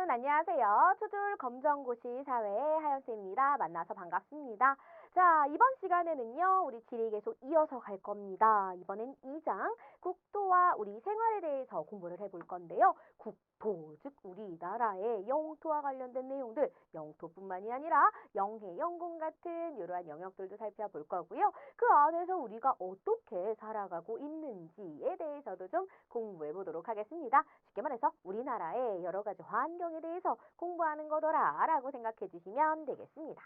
여러분 안녕하세요. 투줄 검정고시 사회의 하연쌤입니다. 만나서 반갑습니다. 자, 이번 시간에는요. 우리 지리 계속 이어서 갈 겁니다. 이번엔 2장 국토와 우리 생활에 대해서 공부를 해볼 건데요. 국토, 즉 우리나라의 영토와 관련된 내용들, 영토뿐만이 아니라 영해, 영공 같은 이러한 영역들도 살펴볼 거고요. 그 안에서 우리가 어떻게 살아가고 있는지에 대해서도 좀 공부해 보도록 하겠습니다. 쉽게 말해서 우리나라의 여러 가지 환경에 대해서 공부하는 거더라라고 생각해 주시면 되겠습니다.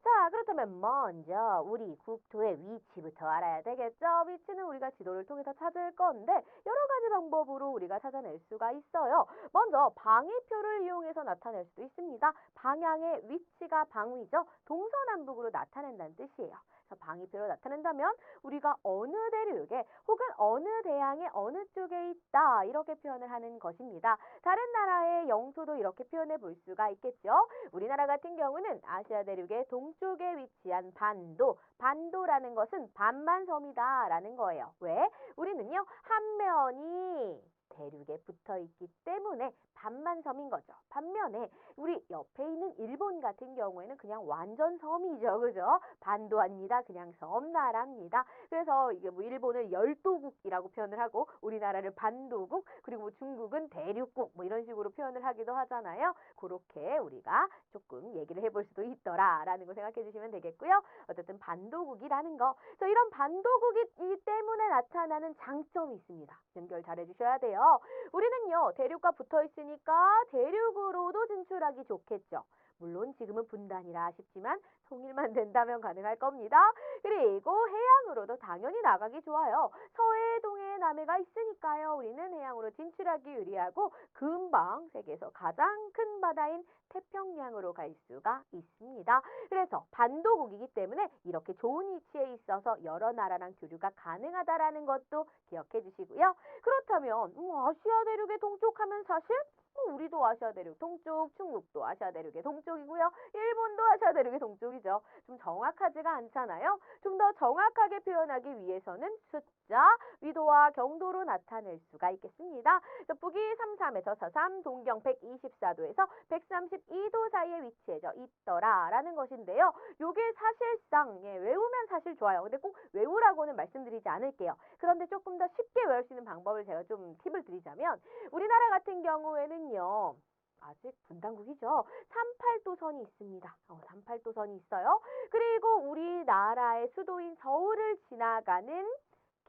자, 그렇다면 먼저 우리 국토의 위치부터 알아야 되겠죠? 위치는 우리가 지도를 통해서 찾을 건데 여러 가지 방법으로 우리가 찾아낼 수가 있어요. 먼저 방위표를 이용해서 나타낼 수도 있습니다. 방향의 위치가 방위죠. 동서남북으로 나타낸다는 뜻이에요. 그래서 방위표로 나타낸다면 우리가 어느 대륙에 혹은 어느 대양의 어느 쪽에 있다 이렇게 표현을 하는 것입니다. 다른 나라의 영토도 이렇게 표현해 볼 수가 있겠죠. 우리나라 같은 경우는 아시아 대륙의 동쪽에 위치한 반도, 반도라는 것은 반만 섬이다 라는 거예요. 왜? 우리는요 한 면이 대륙에 붙어 있기 때문에 반만 섬인 거죠. 반면에 우리 옆에 있는 일본 같은 경우에는 그냥 완전 섬이죠. 그죠? 반도 아닙니다. 그냥 섬나라입니다. 그래서 이게 뭐 일본을 열도국이라고 표현을 하고 우리나라를 반도국, 그리고 중국은 대륙국 뭐 이런 식으로 표현을 하기도 하잖아요. 그렇게 우리가 조금 얘기를 해볼 수도 있더라라는 거 생각해 주시면 되겠고요. 어쨌든 반도국이라는 거. 그래서 이런 반도국이기 때문에 나타나는 장점이 있습니다. 연결 잘 해주셔야 돼요. 우리는요 대륙과 붙어 있으니까 대륙으로도 진출하기 좋겠죠. 물론 지금은 분단이라 아쉽지만 통일만 된다면 가능할 겁니다. 그리고 해양으로도 당연히 나가기 좋아요. 서해, 동해, 남해가 있으니까요. 우리는 해양으로 진출하기 유리하고 금방 세계에서 가장 큰 바다인 태평양으로 갈 수가 있습니다. 그래서 반도국이기 때문에 이렇게 좋은 위치에 있어서 여러 나라랑 교류가 가능하다라는 것도 기억해 주시고요. 그렇다면 아시아 대륙의 동쪽하면 사실 우리도 아시아 대륙 동쪽, 중국도 아시아 대륙의 동쪽이고요. 일본도 아시아 대륙의 동쪽이죠. 좀 정확하지가 않잖아요. 좀 더 정확하게 표현하기 위해서는 숫자, 위도와 경도로 나타낼 수가 있겠습니다. 북위 33에서 서삼, 동경 124도에서 132도 사이에 위치해져 있더라라는 것인데요. 요게 사실상 외우면 사실 좋아요. 근데 꼭 외우라고는 말씀드리지 않을게요. 그런데 조금 더 쉽게 외울 수 있는 방법을 제가 좀 팁을 드리자면 우리나라 같은 경우에는요. 아직 분단국이죠. 38도선이 있습니다. 38도선이 있어요. 그리고 우리나라의 수도인 서울을 지나가는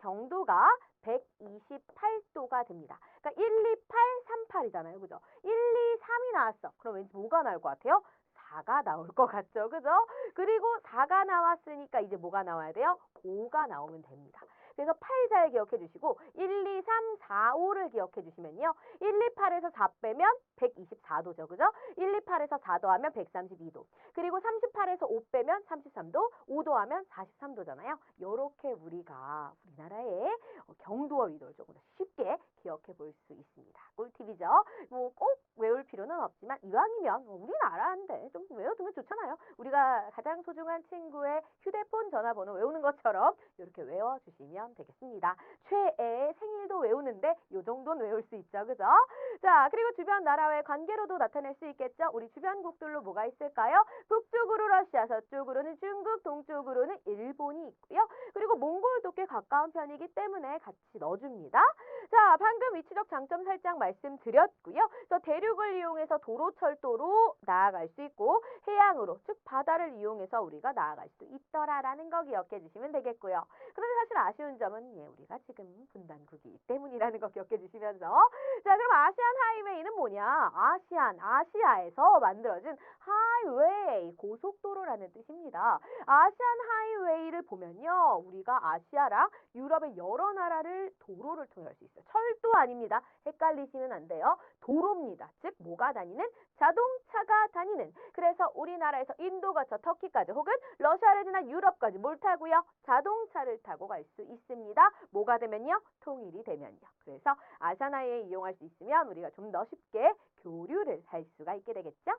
경도가 128도가 됩니다. 그러니까 128, 38이잖아요. 그죠? 1, 2, 3이 나왔어. 그럼 왠지 뭐가 나올 것 같아요? 4가 나올 것 같죠. 그죠? 그리고 4가 나왔으니까 이제 뭐가 나와야 돼요? 5가 나오면 됩니다. 그래서 8 잘 기억해 주시고 1, 2, 3, 4, 5를 기억해 주시면요. 1, 2, 8에서 4 빼면 124도죠. 그죠? 1, 2, 8에서 4 더하면 132도. 그리고 38에서 5 빼면 33도, 5 더하면 43도잖아요. 요렇게 우리가 우리나라의 경도와 위도를 조금 더 쉽게 기억해 볼 수 있습니다. 꿀팁이죠. 뭐 꼭 외울 필요는 없지만 이왕이면 우리나라인데 좀 외워두면 좋잖아요. 우리가 가장 소중한 친구의 휴대폰 전화번호 외우는 것처럼 이렇게 외워주시면 되겠습니다. 최애 생일도 외우는데 요 정도는 외울 수 있죠. 그죠? 자, 그리고 주변 나라와의 관계로도 나타낼 수 있겠죠. 우리 주변국들로 뭐가 있을까요? 북쪽으로 러시아, 서쪽으로는 중국, 동쪽으로는 일본이 있고요. 그리고 몽골도 꽤 가까운 편이기 때문에 같이 넣어줍니다. 자, 방금 위치적 장점 살짝 말씀드렸고요. 그래서 대륙을 이용해서 도로, 철도로 나아갈 수 있고 해양으로, 즉 바다를 이용해서 우리가 나아갈 수 있더라라는 거 기억해 주시면 되겠고요. 그런데 사실 아쉬운 점은 우리가 지금 분단국이기 때문이라는 거 기억해 주시면서 자, 그럼 아시안 하이웨이는 뭐냐? 아시아에서 만들어진 하이웨이, 고속도로라는 뜻입니다. 아시안 하이웨이를 보면요. 우리가 아시아랑 유럽의 여러 나라를 도로를 통할 수 있어요. 철도 아닙니다. 헷갈리시면 안 돼요. 도로입니다. 즉 뭐가 다니는? 자동차가 다니는. 그래서 우리나라에서 인도가 저 터키까지 혹은 러시아를 지나 유럽까지 뭘 타고요? 자동차를 타고 갈 수 있습니다. 뭐가 되면요? 통일이 되면요. 그래서 아시안 하이웨이 이용할 수 있으면 우리가 좀 더 쉽게 교류를 할 수가 있게 되겠죠?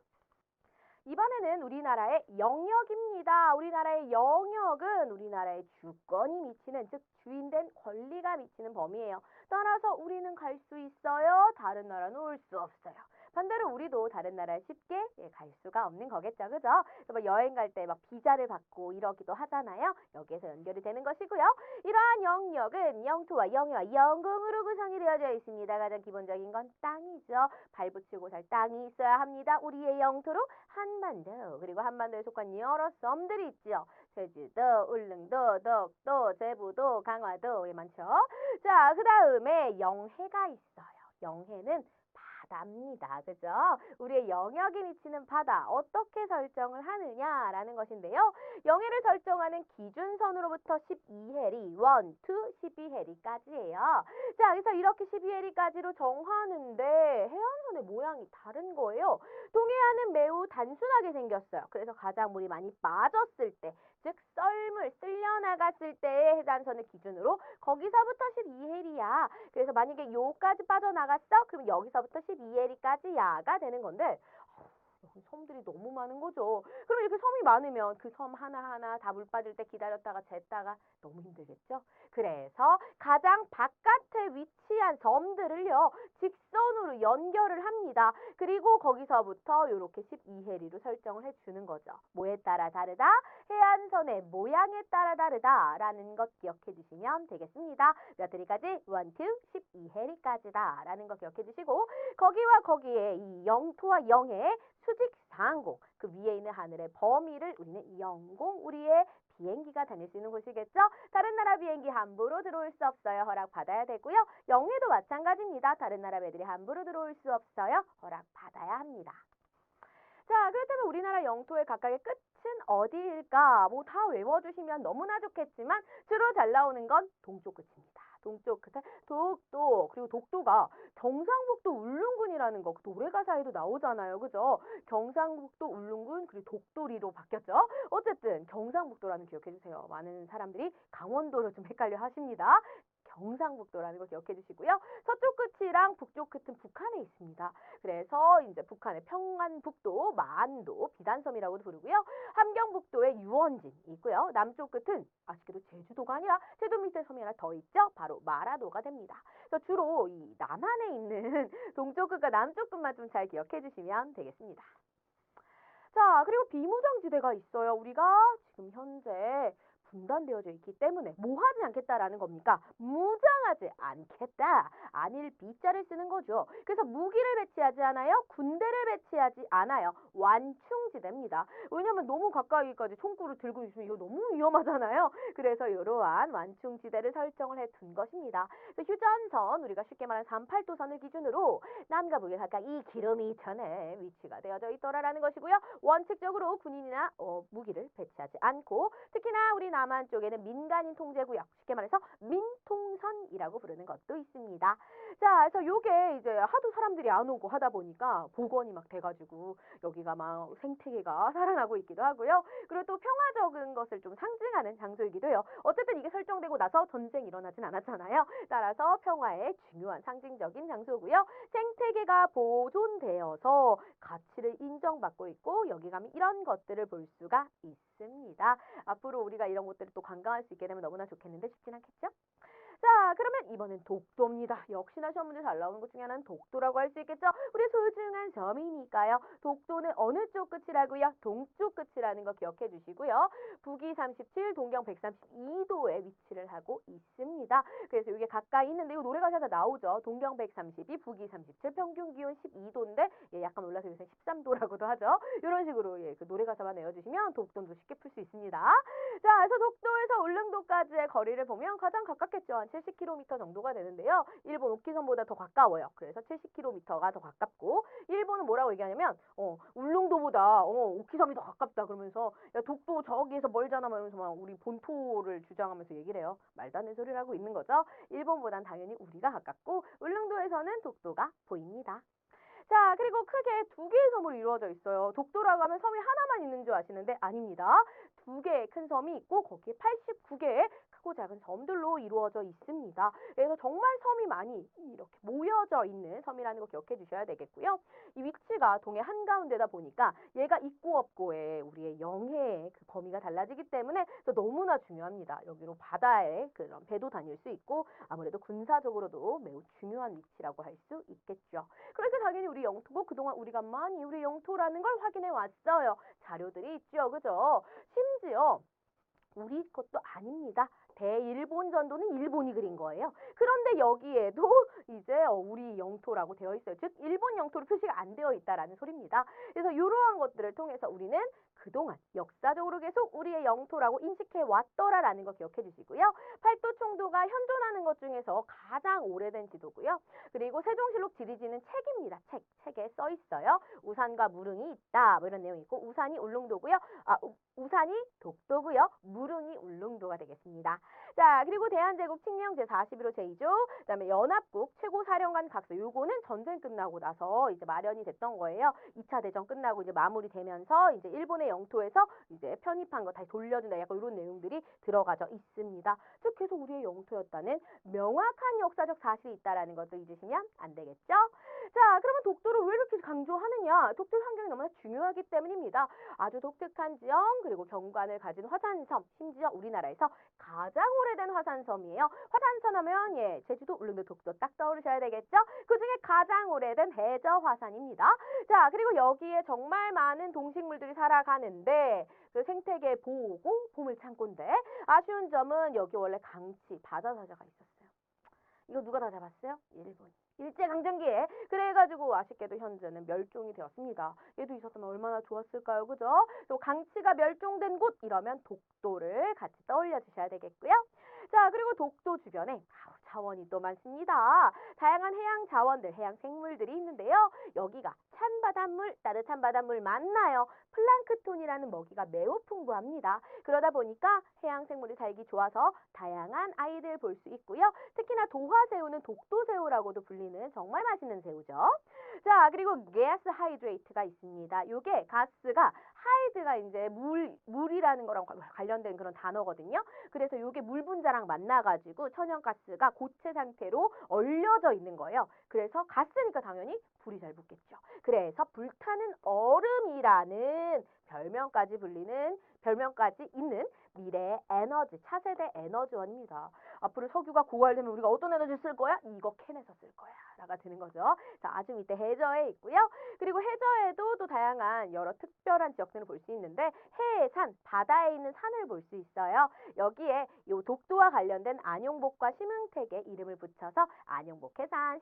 이번에는 우리나라의 영역입니다. 우리나라의 영역은 우리나라의 주권이 미치는, 즉 주인된 권리가 미치는 범위예요. 따라서 우리는 갈 수 있어요. 다른 나라는 올 수 없어요. 반대로 우리도 다른 나라에 쉽게 갈 수가 없는 거겠죠. 그죠? 그래서 뭐 여행 갈 때 막 비자를 받고 이러기도 하잖아요. 여기에서 연결이 되는 것이고요. 이러한 영역은 영토와 영해와 영공으로 구성이 되어져 있습니다. 가장 기본적인 건 땅이죠. 발 붙이고 살 땅이 있어야 합니다. 우리의 영토로 한반도, 그리고 한반도에 속한 여러 섬들이 있죠. 제주도, 울릉도, 독도, 제부도, 강화도, 많죠. 자, 그 다음에 영해가 있어요. 영해는 바다입니다. 그죠? 우리의 영역이 미치는 바다 어떻게 설정을 하느냐라는 것인데요. 영해를 설정하는 기준선으로부터 12해리, 1, 2, 12해리까지예요. 자, 그래서 이렇게 12해리까지로 정하는데 해안선의 모양이 다른 거예요. 동해안은 매우 단순하게 생겼어요. 그래서 가장 물이 많이 빠졌을 때, 즉 썰물 쓸려나갔을 때의 해안선을 기준으로 거기서부터 12해리야. 그래서 만약에 요까지 빠져나갔어? 그럼 여기서부터 12해리까지야가 되는 건데 여기 섬들이 너무 많은 거죠. 그럼 이렇게 섬이 많으면 그 섬 하나하나 다 물 빠질 때 기다렸다가 쟀다가 너무 힘들겠죠? 그래서 가장 바깥에 위치한 섬들을요, 직선으로 연결을 합니다. 그리고 거기서부터 이렇게 12해리로 설정을 해주는 거죠. 뭐에 따라 다르다? 해안선의 모양에 따라 다르다라는 것 기억해 주시면 되겠습니다. 몇 해리까지? 1, 2, 12해리까지다 라는 거 기억해 주시고, 거기와 거기에 이 영토와 영해 수직상공, 그 위에 있는 하늘의 범위를 우리는 영공, 우리의 비행기가 다닐 수 있는 곳이겠죠. 다른 나라 비행기 함부로 들어올 수 없어요. 허락받아야 되고요. 영해도 마찬가지입니다. 다른 나라 배들이 함부로 들어올 수 없어요. 허락받아야 합니다. 자, 그렇다면 우리나라 영토의 각각의 끝은 어디일까? 뭐 다 외워주시면 너무나 좋겠지만 주로 잘 나오는 건 동쪽 끝입니다. 동쪽 끝에 독도, 그리고 독도가 경상북도 울릉군이라는 거 노래 가사에도 나오잖아요. 그죠? 경상북도 울릉군 그리고 독도리로 바뀌었죠. 어쨌든 경상북도라는 기억해 주세요. 많은 사람들이 강원도를 좀 헷갈려 하십니다. 경상북도라는 거 기억해 주시고요. 서쪽 끝이랑 북쪽 끝은 북한에 있습니다. 그래서 이제 북한의 평안북도, 마안도, 비단섬이라고도 부르고요. 함경북도에 유원진 있고요. 남쪽 끝은 아쉽게도 제주도가 아니라 제주 밑에 섬이 하나 더 있죠. 바로 마라도가 됩니다. 그래서 주로 이 남한에 있는 동쪽 끝과 남쪽 끝만 좀 잘 기억해 주시면 되겠습니다. 자, 그리고 비무장지대가 있어요. 우리가 지금 현재 분단되어져 있기 때문에 뭐 하지 않겠다라는 겁니까? 무장하지 않겠다. 안일 비자를 쓰는 거죠. 그래서 무기를 배치하지 않아요. 군대를 배치하지 않아요. 완충지대입니다. 왜냐면 너무 가까이까지 총구를 들고 있으면 이거 너무 위험하잖아요. 그래서 이러한 완충지대를 설정을 해둔 것입니다. 그래서 휴전선, 우리가 쉽게 말하는 38도선을 기준으로 남과 북에 각각 2km 내 위치가 되어져 있더라라는 것이고요. 원칙적으로 군인이나 무기를 배치하지 않고, 특히나 우리 남한 쪽에는 민간인 통제구역, 쉽게 말해서 민통선이라고 부르는 것도 있습니다. 자, 그래서 요게 이제 하도 사람들이 안 오고 하다 보니까 복원이 막 돼가지고 여기가 막 생태계가 살아나고 있기도 하고요. 그리고 또 평화적인 것을 좀 상징하는 장소이기도 해요. 어쨌든 이게 설정되고 나서 전쟁이 일어나진 않았잖아요. 따라서 평화의 중요한 상징적인 장소고요. 생태계가 보존되어서 가치를 인정받고 있고 여기 가면 이런 것들을 볼 수가 있습니다. 앞으로 우리가 이런 곳들을 또 관광할 수 있게 되면 너무나 좋겠는데 쉽진 않겠죠? 자, 그러면 이번엔 독도입니다. 역시나 시험 문제 잘 나오는 것 중에 하나는 독도라고 할 수 있겠죠? 우리 소중한 섬이니까요. 독도는 어느 쪽 끝이라고요? 동쪽 끝이라는 거 기억해 주시고요. 북위 37, 동경 132도에 위치를 하고 있습니다. 그래서 이게 가까이 있는데 이 노래 가사가 나오죠. 동경 132, 북위 37, 평균 기온 12도인데 약간 올라서 요새 13도라고도 하죠. 이런 식으로 그 노래 가사만 외워주시면 독도도 쉽게 풀 수 있습니다. 자, 그래서 독도에서 울릉도까지의 거리를 보면 가장 가깝겠죠. 한 70km 정도가 되는데요. 일본 오키섬보다 더 가까워요. 그래서 70km가 더 가깝고, 일본은 뭐라고 얘기하냐면 울릉도보다 오키섬이 더 가깝다 그러면서 야 독도 저기에서 멀잖아 말면서 막 우리 본토를 주장하면서 얘기를 해요. 말도 안 되는 소리를 하고 있는 거죠. 일본보단 당연히 우리가 가깝고 울릉도에서는 독도가 보입니다. 자, 그리고 크게 두 개의 섬으로 이루어져 있어요. 독도라고 하면 섬이 하나만 있는 줄 아시는데 아닙니다. 두 개의 큰 섬이 있고 거기에 89개의 크고 작은 섬들로 이루어져 있습니다. 그래서 정말 섬이 많이 이렇게 모여져 있는 섬이라는 거 기억해 주셔야 되겠고요. 이 위치가 동해 한가운데다 보니까 얘가 있고 없고의 우리의 영해의 그 범위가 달라지기 때문에 너무나 중요합니다. 여기로 바다에 그런 배도 다닐 수 있고 아무래도 군사적으로도 매우 중요한 위치라고 할 수 있겠죠. 그래서 당연히 우리 우리 영토고 그동안 우리가 많이 우리 영토라는 걸 확인해 왔어요. 자료들이 있죠. 그죠? 심지어 우리 것도 아닙니다. 대일본 전도는 일본이 그린 거예요. 그런데 여기에도 이제 우리 영토라고 되어 있어요. 즉 일본 영토로 표시가 안 되어 있다라는 소리입니다. 그래서 이러한 것들을 통해서 우리는 그동안 역사적으로 계속 우리의 영토라고 인식해 왔더라라는 거 기억해 주시고요. 팔도총도가 현존하는 것 중에서 가장 오래된 지도고요. 그리고 세종실록 지리지는 책입니다. 책에 써 있어요. 우산과 무릉이 있다. 뭐 이런 내용이 있고 우산이 울릉도고요. 우산이 독도고요. 무릉이 울릉도가 되겠습니다. 자, 그리고 대한제국 칙령 제41호 제2조, 그다음에 연합국 최고사령관 각서. 요거는 전쟁 끝나고 나서 이제 마련이 됐던 거예요. 2차 대전 끝나고 이제 마무리되면서 이제 일본의 영토에서 이제 편입한 거 다시 돌려준다. 약간 이런 내용들이 들어가져 있습니다. 즉 계속 우리의 영토였다는 명확한 역사적 사실이 있다라는 것을 잊으시면 안 되겠죠? 자, 그러면 독도를 왜 이렇게 강조하느냐? 독도 환경이 너무나 중요하기 때문입니다. 아주 독특한 지형, 그리고 경관을 가진 화산섬, 심지어 우리나라에서 가장 오래된 화산섬이에요. 화산섬 하면 제주도, 울릉도, 독도 딱 떠오르셔야 되겠죠? 그 중에 가장 오래된 해저 화산입니다. 자, 그리고 여기에 정말 많은 동식물들이 살아가는데 그 생태계 보호고 보물창고인데 아쉬운 점은 여기 원래 강치, 바다사자가 있었어요. 이거 누가 다 잡았어요? 일본이. 일제강점기에. 그래가지고 아쉽게도 현재는 멸종이 되었습니다. 얘도 있었으면 얼마나 좋았을까요? 그죠? 또 강치가 멸종된 곳 이러면 독도를 같이 떠올려 주셔야 되겠고요. 자, 그리고 독도 주변에 자원이 또 많습니다. 다양한 해양 자원들, 해양 생물들이 있는데요. 여기가 찬 바닷물, 따뜻한 바닷물 만나요. 플랑크톤이라는 먹이가 매우 풍부합니다. 그러다 보니까 해양 생물이 살기 좋아서 다양한 아이들 볼 수 있고요. 특히나 도화새우는 독도새우라고도 불리는 정말 맛있는 새우죠. 자, 그리고 가스 하이드레이트가 있습니다. 요게 가스가 하이드가 이제 물이라는 거랑 관련된 그런 단어거든요. 그래서 요게 물 분자랑 만나가지고 천연가스가 고체 상태로 얼려져 있는 거예요. 그래서 가스니까 당연히 불이 잘 붙겠죠. 그래서 불타는 얼음이라는 별명까지 있는 미래의 에너지, 차세대 에너지원입니다. 앞으로 석유가 고갈되면 우리가 어떤 에너지 쓸 거야? 이거 캔에서 쓸 거야. 라가 되는 거죠. 자, 아주 밑에 해저에 있고요. 그리고 해저에도 또 다양한 여러 특별한 지역들을 볼 수 있는데 해산, 바다에 있는 산을 볼 수 있어요. 여기에 요 독도와 관련된 안용복과 심흥택의 이름을 붙여서 안용복해산,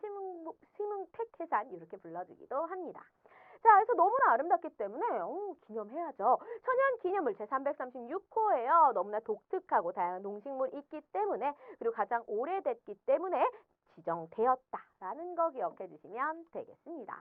심흥택해산 이렇게 불러주기도 합니다. 자, 그래서 너무나 아름답기 때문에 기념해야죠. 천연기념물 제336호예요. 너무나 독특하고 다양한 동식물이 있기 때문에 그리고 가장 오래됐기 때문에 지정되었다라는 거 기억해 주시면 되겠습니다.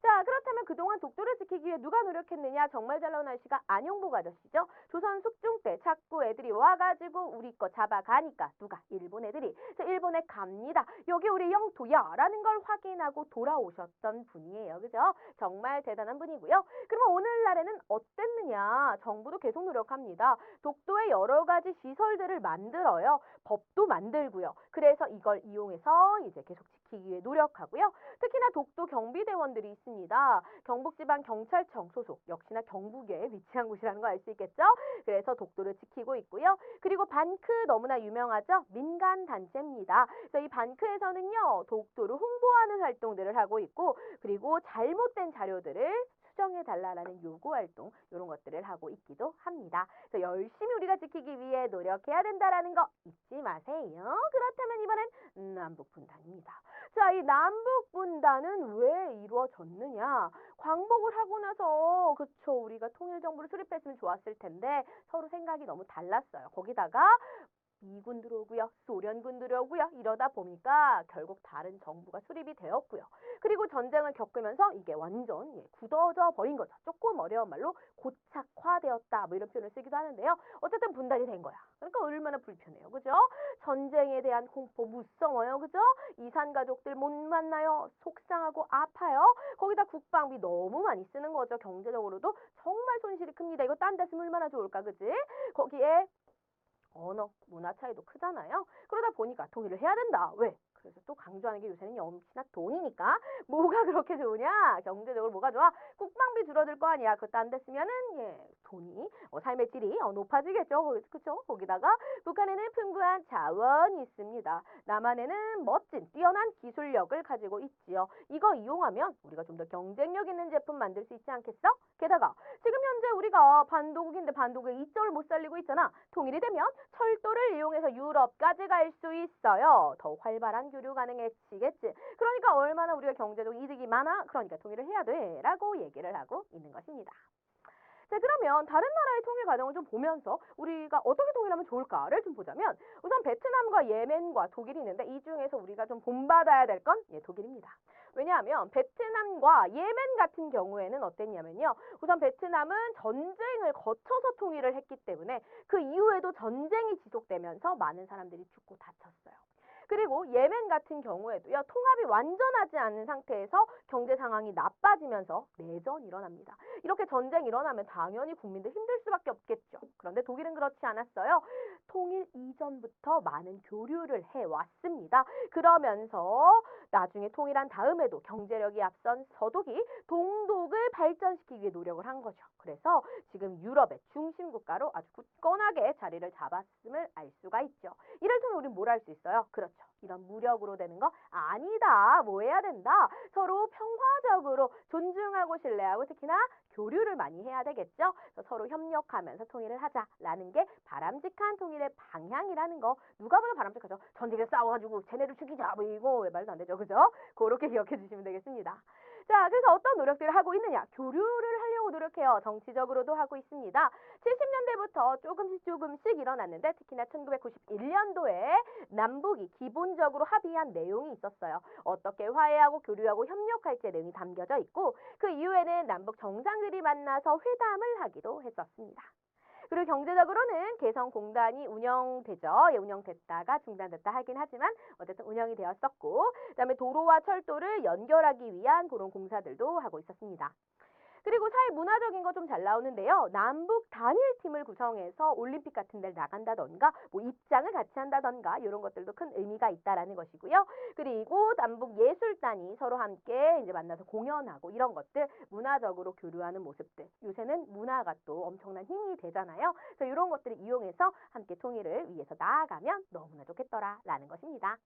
자, 그렇다면 그동안 독도를 지키기 위해 누가 노력했느냐? 정말 잘 나온 아저씨가 안용복 아저씨죠. 조선 숙중 때 자꾸 애들이 와가지고 우리 거 잡아가니까 누가? 일본 애들이. 자, 일본에 갑니다. 여기 우리 영토야 라는 걸 확인하고 돌아오셨던 분이에요. 그죠? 정말 대단한 분이고요. 그러면 오늘날에는 어땠느냐? 정부도 계속 노력합니다. 독도에 여러 가지 시설들을 만들어요. 법도 만들고요. 그래서 이걸 이용해서 이제 계속 지키기 위해 노력하고요. 특히나 독도 경비대원들이 있습니다. 경북지방경찰청 소속, 역시나 경북에 위치한 곳이라는 거 알 수 있겠죠? 그래서 독도를 지키고 있고요. 그리고 반크 너무나 유명하죠? 민간단체입니다. 그래서 이 반크에서는요, 독도를 홍보하는 활동들을 하고 있고, 그리고 잘못된 자료들을 수정해달라는 요구활동 이런 것들을 하고 있기도 합니다. 그래서 열심히 우리가 지키기 위해 노력해야 된다라는 거 잊지 마세요. 그렇다면 이번엔 남북분단입니다. 자, 이 남북분단은 왜 이루어졌느냐? 광복을 하고 나서 그쵸, 우리가 통일정부를 수립했으면 좋았을 텐데 서로 생각이 너무 달랐어요. 거기다가 미군 들어오고요. 소련군 들어오고요. 이러다 보니까 결국 다른 정부가 수립이 되었고요. 그리고 전쟁을 겪으면서 이게 완전 굳어져 버린 거죠. 조금 어려운 말로 고착화되었다. 뭐 이런 표현을 쓰기도 하는데요. 어쨌든 분단이 된 거야. 그러니까 얼마나 불편해요. 그죠? 전쟁에 대한 공포 무서워요. 그죠? 이산 가족들 못 만나요. 속상하고 아파요. 거기다 국방비 너무 많이 쓰는 거죠. 경제적으로도 정말 손실이 큽니다. 이거 딴 데 쓰면 얼마나 좋을까. 그지? 거기에 언어, 문화 차이도 크잖아요. 그러다 보니까 통일을 해야 된다. 왜? 그래서 또 강조하는 게 요새는 역시나 돈이니까 뭐가 그렇게 좋으냐? 경제적으로 뭐가 좋아? 국방비 줄어들 거 아니야. 그것도 안 됐으면은 돈이 삶의 질이 높아지겠죠. 그렇죠? 거기다가 북한에는 풍부한 자원이 있습니다. 남한에는 멋진 뛰어난 기술력을 가지고 있지요. 이거 이용하면 우리가 좀 더 경쟁력 있는 제품 만들 수 있지 않겠어? 게다가 지금 현재 우리가 반도국인데 반도국의 이점을 못 살리고 있잖아. 통일이 되면 철도를 이용해서 유럽까지 갈 수 있어요. 더욱 활발한 교류 가능해지겠지. 그러니까 얼마나 우리가 경제적 이득이 많아? 그러니까 통일을 해야 돼. 라고 얘기를 하고 있는 것입니다. 자, 그러면 다른 나라의 통일 과정을 좀 보면서 우리가 어떻게 통일하면 좋을까를 좀 보자면 우선 베트남과 예멘과 독일이 있는데 이 중에서 우리가 좀 본받아야 될 건 독일입니다. 왜냐하면 베트남과 예멘 같은 경우에는 어땠냐면요. 우선 베트남은 전쟁을 거쳐서 통일을 했기 때문에 그 이후에도 전쟁이 지속되면서 많은 사람들이 죽고 다쳤어요. 그리고 예멘 같은 경우에도요. 통합이 완전하지 않은 상태에서 경제 상황이 나빠지면서 내전이 일어납니다. 이렇게 전쟁이 일어나면 당연히 국민들 힘들 수밖에 없겠죠. 그런데 독일은 그렇지 않았어요. 통일 이전부터 많은 교류를 해왔습니다. 그러면서 나중에 통일한 다음에도 경제력이 앞선 서독이 동독을 발전시키기 위해 노력을 한 거죠. 그래서 지금 유럽의 중심 국가로 아주 굳건하게 자리를 잡았음을 알 수가 있죠. 이를 통해 우리는 뭘 할 수 있어요? 그렇죠. 이런 무력으로 되는 거 아니다. 뭐 해야 된다. 서로 평화적으로 존중하고 신뢰하고 특히나 교류를 많이 해야 되겠죠. 서로 협력하면서 통일을 하자라는 게 바람직한 통일의 방향이라는 거. 누가 봐도 바람직하죠. 전쟁에 싸워가지고 쟤네를 죽이자. 뭐 이거 왜 말도 안 되죠. 그죠? 그렇게 기억해 주시면 되겠습니다. 자, 그래서 어떤 노력들을 하고 있느냐? 교류를 하려고 노력해요. 정치적으로도 하고 있습니다. 70년대부터 조금씩 일어났는데 특히나 1991년도에 남북이 기본적으로 합의한 내용이 있었어요. 어떻게 화해하고 교류하고 협력할지 내용이 담겨져 있고 그 이후에는 남북 정상들이 만나서 회담을 하기도 했었습니다. 그리고 경제적으로는 개성공단이 운영되죠. 운영됐다가 중단됐다 하긴 하지만 어쨌든 운영이 되었었고 그다음에 도로와 철도를 연결하기 위한 그런 공사들도 하고 있었습니다. 그리고 사회 문화적인 거 좀 잘 나오는데요. 남북 단일팀을 구성해서 올림픽 같은 데를 나간다던가 뭐 입장을 같이 한다던가 이런 것들도 큰 의미가 있다라는 것이고요. 그리고 남북 예술단이 서로 함께 이제 만나서 공연하고 이런 것들 문화적으로 교류하는 모습들. 요새는 문화가 또 엄청난 힘이 되잖아요. 그래서 이런 것들을 이용해서 함께 통일을 위해서 나아가면 너무나 좋겠더라라는 것입니다.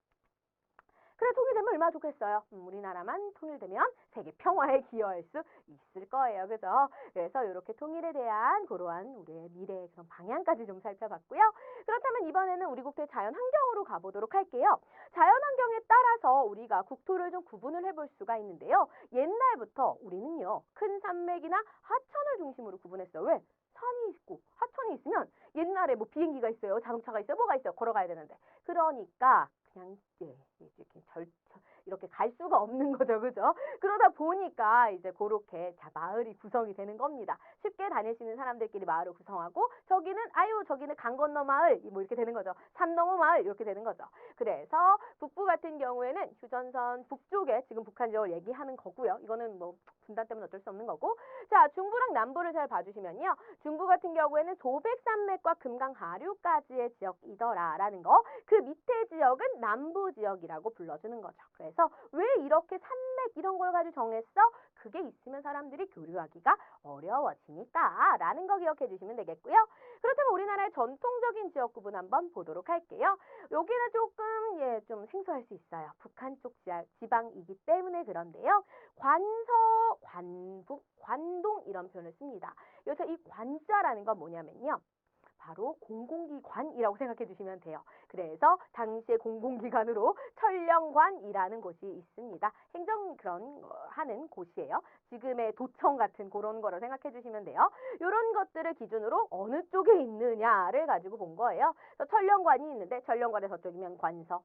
그래 통일되면 얼마나 좋겠어요. 우리나라만 통일되면 세계 평화에 기여할 수 있을 거예요. 그죠? 그래서 이렇게 통일에 대한 그러한 우리의 미래의 그런 방향까지 좀 살펴봤고요. 그렇다면 이번에는 우리 국토의 자연환경으로 가보도록 할게요. 자연환경에 따라서 우리가 국토를 좀 구분을 해볼 수가 있는데요. 옛날부터 우리는요. 큰 산맥이나 하천을 중심으로 구분했어요. 왜? 산이 있고 하천이 있으면 옛날에 뭐 비행기가 있어요. 자동차가 있어요. 뭐가 있어요. 걸어가야 되는데. 그러니까 그냥 이렇게 갈 수가 없는 거죠. 그죠? 그러다 보니까 이제 그렇게 마을이 구성이 되는 겁니다. 쉽게 다닐 수 있는 사람들끼리 마을을 구성하고 저기는 강 건너 마을 뭐 이렇게 되는 거죠. 산 너머 마을 이렇게 되는 거죠. 그래서 북부 같은 경우에는 휴전선 북쪽에 지금 북한 지역을 얘기하는 거고요. 이거는 뭐 분단 때문에 어쩔 수 없는 거고. 자, 중부랑 남부를 잘 봐주시면요. 중부 같은 경우에는 소백산맥과 금강 하류까지의 지역이더라라는 거. 그 밑에 지역은 남부 지역이라고 불러주는 거죠. 그래서 왜 이렇게 산맥 이런 걸 가지고 정했어? 그게 있으면 사람들이 교류하기가 어려워지니까 라는 거 기억해 주시면 되겠고요. 그렇다면 우리나라의 전통적인 지역 구분 한번 보도록 할게요. 여기는 조금 좀 생소할 수 있어요. 북한 쪽 지방이기 때문에 그런데요. 관서, 관북, 관동 이런 표현을 씁니다. 여기서 이 관자라는 건 뭐냐면요. 바로 공공기관이라고 생각해 주시면 돼요. 그래서 당시의 공공기관으로 천령관이라는 곳이 있습니다. 행정 그런 하는 곳이에요. 지금의 도청 같은 그런 거로 생각해 주시면 돼요. 이런 것들을 기준으로 어느 쪽에 있느냐를 가지고 본 거예요. 그래서 천령관이 있는데 천령관의 서쪽이면 관서,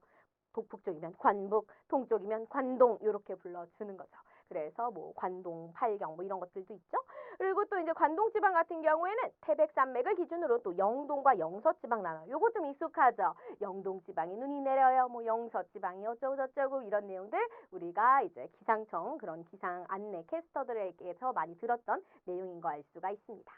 북쪽이면 관북, 동쪽이면 관동 이렇게 불러주는 거죠. 그래서 뭐 관동, 팔경 뭐 이런 것들도 있죠. 그리고 또 이제 관동지방 같은 경우에는 태백산맥을 기준으로 또 영동과 영서지방 나눠. 요거 좀 익숙하죠. 영동지방이 눈이 내려요. 뭐 영서지방이 어쩌고 저쩌고 이런 내용들 우리가 이제 기상청 그런 기상 안내 캐스터들에게서 많이 들었던 내용인 거 알 수가 있습니다.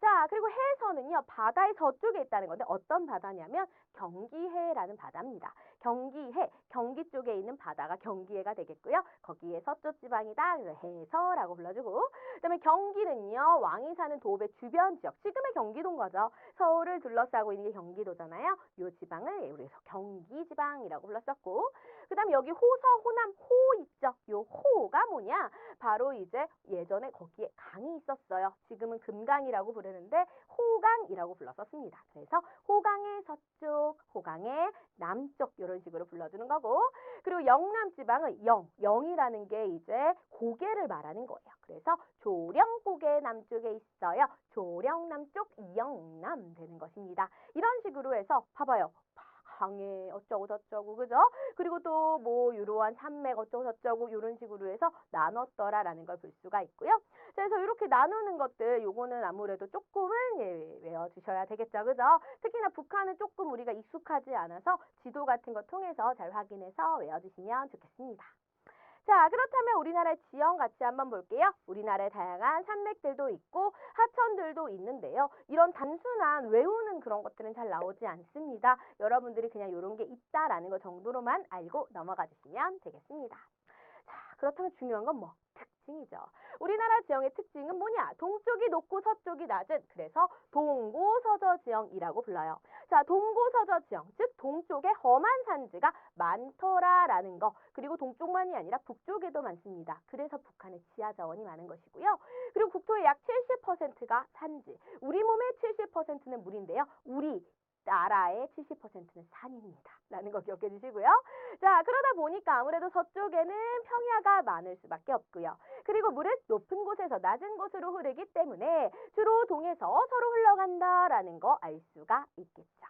자, 그리고 해에서는요, 바다의 서쪽에 있다는 건데 어떤 바다냐면 경기해라는 바다입니다. 경기해, 경기 쪽에 있는 바다가 경기해가 되겠고요. 거기에 서쪽 지방이다. 그래서 해서라고 불러주고. 그다음에 경기는요, 왕이 사는 도읍의 주변 지역, 지금의 경기도인 거죠. 서울을 둘러싸고 있는 게 경기도잖아요. 요 지방을 우리가 경기 지방이라고 불렀었고. 그다음에 여기 호서, 호남, 호 있죠. 요 호가 뭐냐? 바로 이제 예전에 거기에 강이 있었어요. 지금은 금강이라고 부르는데 호강이라고 불렀었습니다. 그래서 호강의 서쪽, 호강의 남쪽 이런 식으로 불러주는 거고, 그리고 영남 지방은 영이라는 게 이제 고개를 말하는 거예요. 그래서 조령고개 남쪽에 있어요. 조령 남쪽, 영남 되는 것입니다. 이런 식으로 해서 봐봐요. 강에 어쩌고 저쩌고 그죠? 그리고 또 뭐 이러한 산맥 어쩌고 저쩌고 이런 식으로 해서 나눴더라라는 걸 볼 수가 있고요. 그래서 이렇게 나누는 것들 요거는 아무래도 조금은 외워주셔야 되겠죠. 그죠? 특히나 북한은 조금 우리가 익숙하지 않아서 지도 같은 거 통해서 잘 확인해서 외워주시면 좋겠습니다. 자, 그렇다면 우리나라의 지형 같이 한번 볼게요. 우리나라의 다양한 산맥들도 있고 하천들도 있는데요. 이런 단순한 외우는 그런 것들은 잘 나오지 않습니다. 여러분들이 그냥 이런 게 있다라는 것 정도로만 알고 넘어가 주시면 되겠습니다. 자, 그렇다면 중요한 건 뭐? 특징이죠. 우리나라 지형의 특징은 뭐냐? 동쪽이 높고 서쪽이 낮은, 그래서 동고서저 지형이라고 불러요. 자, 동고서저 지형, 즉 동쪽에 험한 산지가 많더라라는 거. 그리고 동쪽만이 아니라 북쪽에도 많습니다. 그래서 북한의 지하 자원이 많은 것이고요. 그리고 국토의 약 70%가 산지. 우리 몸의 70%는 물인데요. 우리 나라의 70%는 산입니다. 라는 거 기억해 주시고요. 자, 그러다 보니까 아무래도 서쪽에는 평야가 많을 수밖에 없고요. 그리고 물은 높은 곳에서 낮은 곳으로 흐르기 때문에 주로 동에서 서로 흘러간다라는 거 알 수가 있겠죠.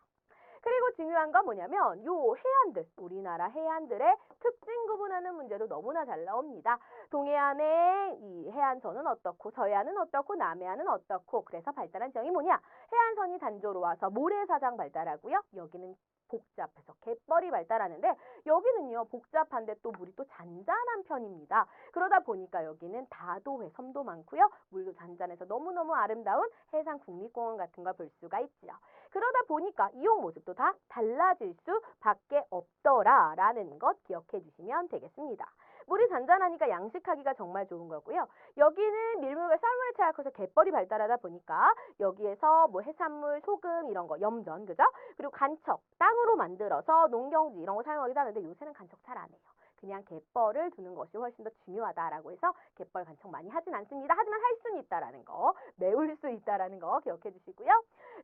그리고 중요한 건 뭐냐면 요 해안들, 우리나라 해안들의 특징 구분하는 문제도 너무나 잘 나옵니다. 동해안의 이 해안선은 어떻고 서해안은 어떻고 남해안은 어떻고, 그래서 발달한 지형이 뭐냐? 해안선이 단조로워서 모래사장 발달하고요. 여기는 복잡해서 갯벌이 발달하는데 여기는요 복잡한데 또 물이 또 잔잔한 편입니다. 그러다 보니까 여기는 다도해, 섬도 많고요. 물도 잔잔해서 너무너무 아름다운 해상 국립공원 같은 걸 볼 수가 있죠. 그러다 보니까 이용 모습도 다 달라질 수밖에 없더라라는 것 기억해 주시면 되겠습니다. 물이 잔잔하니까 양식하기가 정말 좋은 거고요. 여기는 밀물과 썰물의 차이가 커서 갯벌이 발달하다 보니까 여기에서 뭐 해산물, 소금 이런 거, 염전, 그죠? 그리고 간척, 땅으로 만들어서 농경지 이런 거 사용하기도 하는데 요새는 간척 잘 안 해요. 그냥 갯벌을 두는 것이 훨씬 더 중요하다라고 해서 갯벌 간척 많이 하진 않습니다. 하지만 할 수는 있다라는 거, 메울 수 있다라는 거 기억해 주시고요.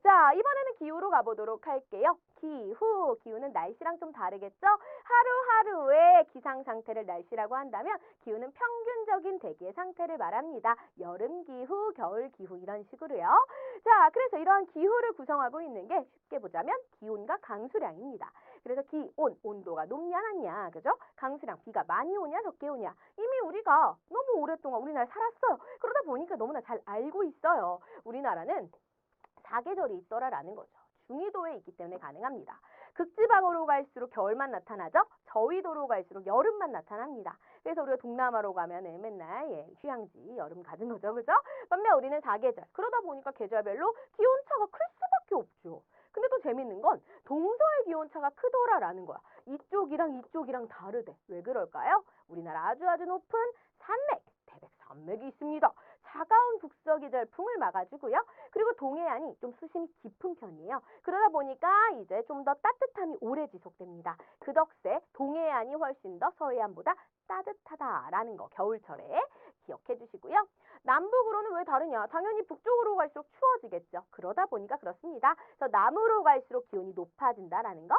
자, 이번에는 기후로 가보도록 할게요. 기후는 날씨랑 좀 다르겠죠? 하루하루의 기상 상태를 날씨라고 한다면 기후는 평균적인 대기의 상태를 말합니다. 여름 기후, 겨울 기후 이런 식으로요. 자, 그래서 이러한 기후를 구성하고 있는 게 쉽게 보자면 기온과 강수량입니다. 그래서 기온, 온도가 높냐 낮냐, 그죠? 강수량, 비가 많이 오냐 적게 오냐. 이미 우리가 너무 오랫동안 우리나라에 살았어요. 그러다 보니까 너무나 잘 알고 있어요. 우리나라는 사계절이 있더라라는 거죠. 중위도에 있기 때문에 가능합니다. 극지방으로 갈수록 겨울만 나타나죠. 저위도로 갈수록 여름만 나타납니다. 그래서 우리가 동남아로 가면은 맨날 휴양지 여름 가는 거죠. 그죠? 반면 우리는 사계절. 그러다 보니까 계절별로 기온차가 클 수밖에 없죠. 근데 또 재밌는 건 동서의 기온차가 크더라라는 거야. 이쪽이랑 다르대. 왜 그럴까요? 우리나라 아주 높은 산맥, 태백산맥이 있습니다. 차가운 북서계절풍을 막아주고요. 그리고 동해안이 좀 수심이 깊은 편이에요. 그러다 보니까 이제 좀 더 따뜻함이 오래 지속됩니다. 그 덕세 동해안이 훨씬 더 서해안보다 따뜻하다라는 거 겨울철에 기억해 주시고요. 남북으로는 왜 다르냐? 당연히 북쪽으로 갈수록 추워지겠죠. 그러다 보니까 그렇습니다. 그래서 남으로 갈수록 기온이 높아진다라는 거.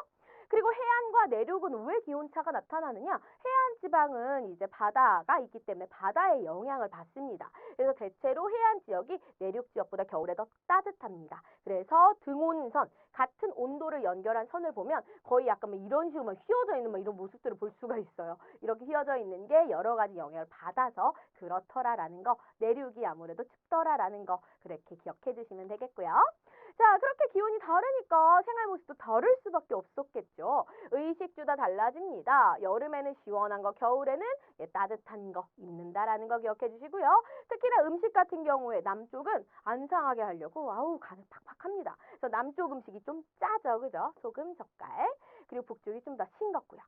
그리고 해안과 내륙은 왜 기온차가 나타나느냐? 해안 지방은 이제 바다가 있기 때문에 바다의 영향을 받습니다. 그래서 대체로 해안 지역이 내륙 지역보다 겨울에 더 따뜻합니다. 그래서 등온선, 같은 온도를 연결한 선을 보면 거의 약간 이런 식으로 휘어져 있는 이런 모습들을 볼 수가 있어요. 이렇게 휘어져 있는 게 여러 가지 영향을 받아서 그렇더라라는 거, 내륙이 아무래도 춥더라라는 거 그렇게 기억해 주시면 되겠고요. 자, 그렇게 기온이 다르니까 생활 모습도 다를 수밖에 없었겠죠. 의식주 다 달라집니다. 여름에는 시원한 거, 겨울에는 따뜻한 거 입는다라는 거 기억해 주시고요. 특히나 음식 같은 경우에 남쪽은 안 상하게 하려고 아우 간을 팍팍합니다. 그래서 남쪽 음식이 좀 짜죠, 그죠? 소금, 젓갈. 그리고 북쪽이 좀 더 싱겁고요.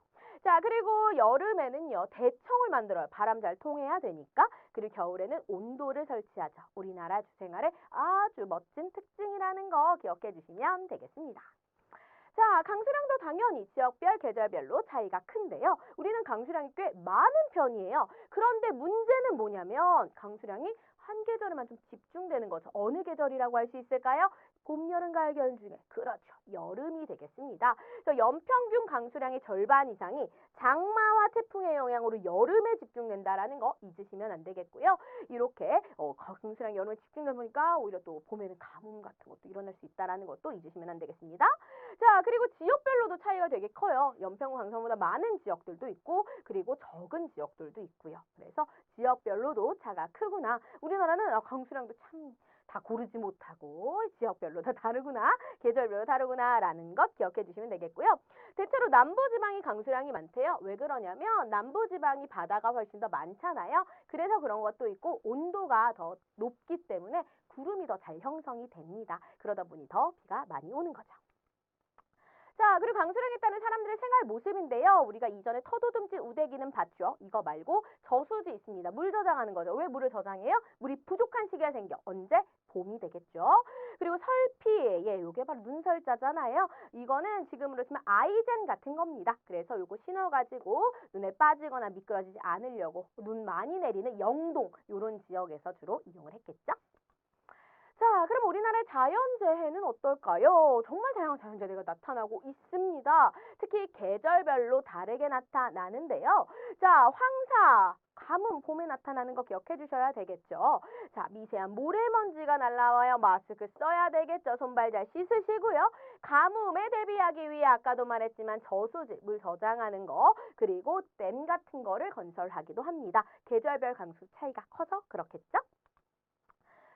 자, 그리고 여름에는요, 대청을 만들어요. 바람 잘 통해야 되니까. 그리고 겨울에는 온도를 설치하죠. 우리나라 주생활의 아주 멋진 특징이라는 거 기억해 주시면 되겠습니다. 자, 강수량도 당연히 지역별, 계절별로 차이가 큰데요. 우리는 강수량이 꽤 많은 편이에요. 그런데 문제는 뭐냐면 강수량이 한 계절에만 좀 집중되는 거죠. 어느 계절이라고 할 수 있을까요? 봄, 여름, 가을, 겨울 중에 그렇죠. 여름이 되겠습니다. 그래서 연평균 강수량의 절반 이상이 장마와 태풍의 영향으로 여름에 집중된다라는 거 잊으시면 안 되겠고요. 이렇게 강수량이 여름에 집중되다 보니까 오히려 또 봄에는 가뭄 같은 것도 일어날 수 있다라는 것도 잊으시면 안 되겠습니다. 자, 그리고 지역별로도 차이가 되게 커요. 연평균 강수량보다 많은 지역들도 있고 그리고 적은 지역들도 있고요. 그래서 지역별로도 차가 크구나. 우리나라는 강수량도 참 다 고르지 못하고 지역별로 다 다르구나, 계절별로 다르구나라는 것 기억해 주시면 되겠고요. 대체로 남부지방이 강수량이 많대요. 왜 그러냐면 남부지방이 바다가 훨씬 더 많잖아요. 그래서 그런 것도 있고 온도가 더 높기 때문에 구름이 더 잘 형성이 됩니다. 그러다 보니 더 비가 많이 오는 거죠. 자, 그리고 강수량에 따른 사람들의 생활 모습인데요. 우리가 이전에 터도듬지 우대기는 봤죠. 이거 말고 저수지 있습니다. 물 저장하는 거죠. 왜 물을 저장해요? 물이 부족한 시기가 생겨. 언제? 봄이 되겠죠. 그리고 설피, 요게 바로 눈설자잖아요. 이거는 지금으로 치면 아이젠 같은 겁니다. 그래서 요거 신어가지고 눈에 빠지거나 미끄러지지 않으려고 눈 많이 내리는 영동, 요런 지역에서 주로 이용을 했겠죠. 자, 그럼 우리나라의 자연재해는 어떨까요? 정말 다양한 자연재해가 나타나고 있습니다. 특히 계절별로 다르게 나타나는데요. 자, 황사, 가뭄, 봄에 나타나는 거 기억해 주셔야 되겠죠. 자, 미세한 모래먼지가 날라와요. 마스크 써야 되겠죠. 손발 잘 씻으시고요. 가뭄에 대비하기 위해 아까도 말했지만 저수지, 물 저장하는 거, 그리고 댐 같은 거를 건설하기도 합니다. 계절별 강수 차이가 커서 그렇겠죠?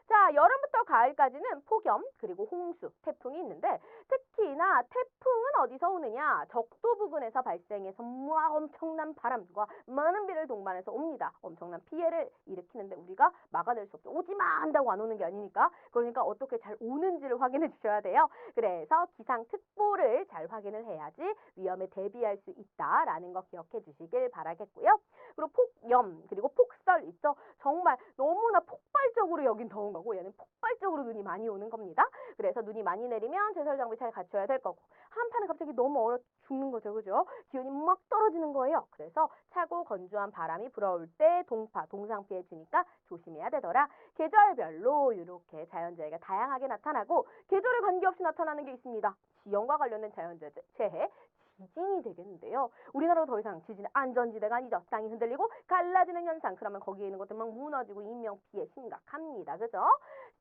자, 여름부터 가을까지는 폭염, 그리고 홍수, 태풍이 있는데 특히나 태풍은 어디서 오느냐? 적도 부근에서 발생해서 엄청난 바람과 많은 비를 동반해서 옵니다. 엄청난 피해를 일으키는데 우리가 막아낼 수 없죠. 오지 마! 한다고 안 오는 게 아니니까. 그러니까 어떻게 잘 오는지를 확인해 주셔야 돼요. 그래서 기상특보를 잘 확인을 해야지 위험에 대비할 수 있다라는 거 기억해 주시길 바라겠고요. 그리고 폭염, 그리고 폭설 있죠. 정말 너무나 폭발적으로 여긴 더운 거고 얘는 폭발적으로 눈이 많이 오는 겁니다. 그래서 눈이 많이 내리면 제설 장비 잘 갖춰야 될 거고 한판은 갑자기 너무 얼어 죽는 거죠. 그죠? 기온이 막 떨어지는 거예요. 그래서 차고 건조한 바람이 불어올 때 동파, 동상 피해 주니까 조심해야 되더라. 계절별로 이렇게 자연재해가 다양하게 나타나고 계절에 관계없이 나타나는 게 있습니다. 지형과 관련된 자연재해, 지진이 되겠는데요. 우리나라가 더 이상 지진의 안전지대가 아니죠. 땅이 흔들리고 갈라지는 현상. 그러면 거기에 있는 것들 막 무너지고 인명피해 심각합니다. 그죠?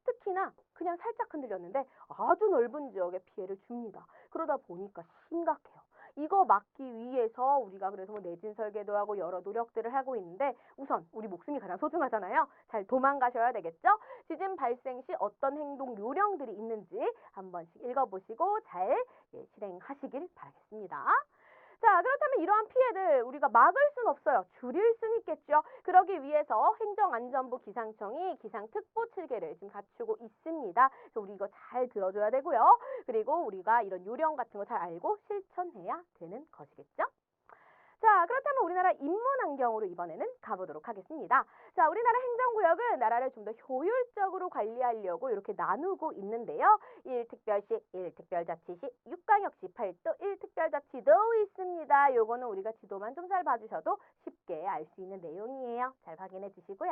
특히나 그냥 살짝 흔들렸는데 아주 넓은 지역에 피해를 줍니다. 그러다 보니까 심각해요. 이거 막기 위해서 우리가 그래서 내진 설계도 하고 여러 노력들을 하고 있는데 우선 우리 목숨이 가장 소중하잖아요. 잘 도망가셔야 되겠죠? 지진 발생 시 어떤 행동 요령들이 있는지 한 번씩 읽어보시고 잘 실행하시길 바라겠습니다. 자, 그렇다면 이러한 피해들 우리가 막을 순 없어요. 줄일 순 있겠죠. 그러기 위해서 행정안전부 기상청이 기상특보 7개를 지금 갖추고 있습니다. 그래서 우리 이거 잘 들어줘야 되고요. 그리고 우리가 이런 요령 같은 거 잘 알고 실천해야 되는 것이겠죠. 자, 그렇다면 우리나라 인문환경으로 이번에는 가보도록 하겠습니다. 자, 우리나라 행정구역은 나라를 좀 더 효율적으로 관리하려고 이렇게 나누고 있는데요. 1특별시, 1특별자치시, 6광역시, 8도 1특별자치도 있습니다. 요거는 우리가 지도만 좀 잘 봐주셔도 쉽게 알 수 있는 내용이에요. 잘 확인해 주시고요.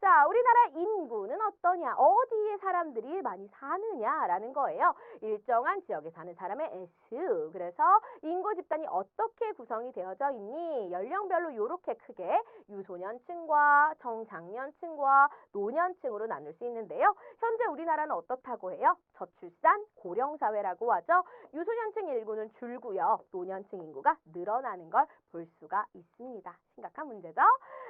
자, 우리나라 인구는 어떠냐? 어디에 사람들이 많이 사느냐라는 거예요. 일정한 지역에 사는 사람의 S. 그래서 인구 집단이 어떻게 구성이 되어져 있니? 연령별로 이렇게 크게 유소년층과 청장년층과 노년층으로 나눌 수 있는데요. 현재 우리나라는 어떻다고 해요? 저출산 고령사회라고 하죠. 유소년층 인구는 줄고요. 노년층 인구가 늘어나는 걸 볼 수가 있습니다. 심각한 문제죠.